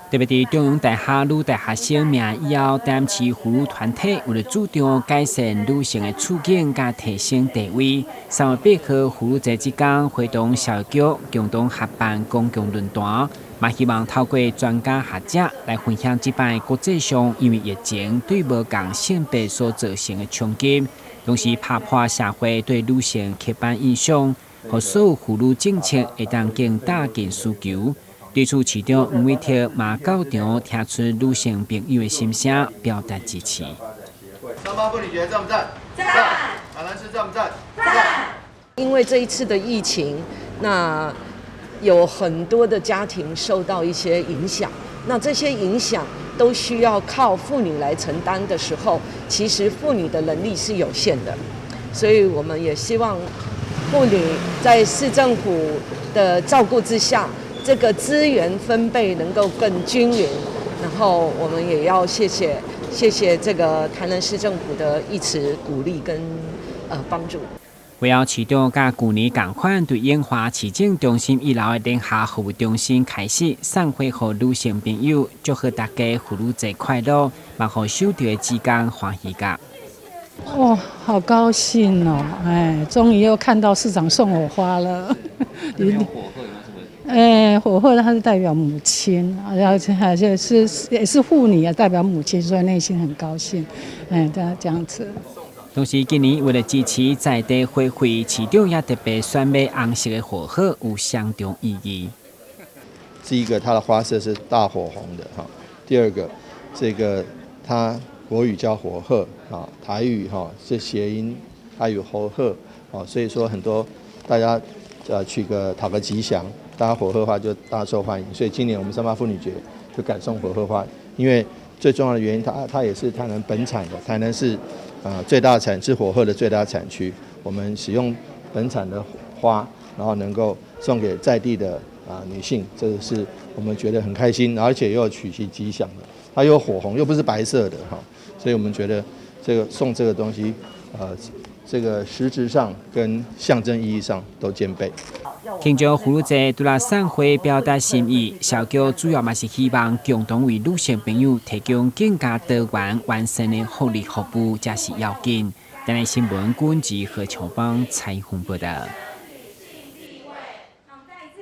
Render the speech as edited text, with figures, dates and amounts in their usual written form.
特别伫中央大学女大学生命以后，担起妇女团体为了主张改善女性的处境，加提升地位。3月8号妇女节之间，会同校局共同合办公共论坛，嘛希望透过专家学者来分享这摆国际上因为疫情对无共性别所造成的冲击，同时打破社会对女性刻板印象，和所有妇女政策会当更打进需求。对此，市长吴伟霆嘛到场听出女性朋友的心声，表达支持。三八妇女节赞不赞？赞。台南市赞不赞？赞。因为这一次的疫情，那有很多的家庭受到一些影响，那这些影响都需要靠妇女来承担的时候，其实妇女的能力是有限的，所以我们也希望妇女在市政府的照顾之下，这个资源分配能够更均匀，然后我们也要谢谢这个台南市政府的一直鼓励跟帮助。为了市长甲去年同款对永华市政中心1楼的联合服务中心开始送花给女性朋友，祝贺大家妇女节快乐，嘛互收到的职工欢喜甲。哦，好高兴哦！哎，终于又看到市长送我花了。有火鹤吗？是不是？火鹤它是代表母亲，而且也是妇女啊，代表母亲，所以内心很高兴。这样子。同时，今年为了支持在地花卉，市长也特别选买红色的火鹤，有相当意义。第一个，它的花色是大火红的哈；第二个，这个它国语叫火鹤啊，台语是谐音，它有猴鹤所以说很多大家讨个吉祥，大家火鹤花就大受欢迎。所以今年我们3八妇女节就改送火鹤花，因为最重要的原因，它也是台南本产的，台南是最大产是火鹤的最大产区，我们使用本产的花，然后能够送给在地的女性，这个是我们觉得很开心，而且又有取其吉祥的，它又火红又不是白色的所以我们觉得送这个东西，这个实质上跟象征意义上都兼备。庆祝妇女节除了送花表达心意，校局主要嘛是希望共同为女性朋友提供更加多元完善的福利服务，才是要紧。台南新闻管制何琼芳采访报道。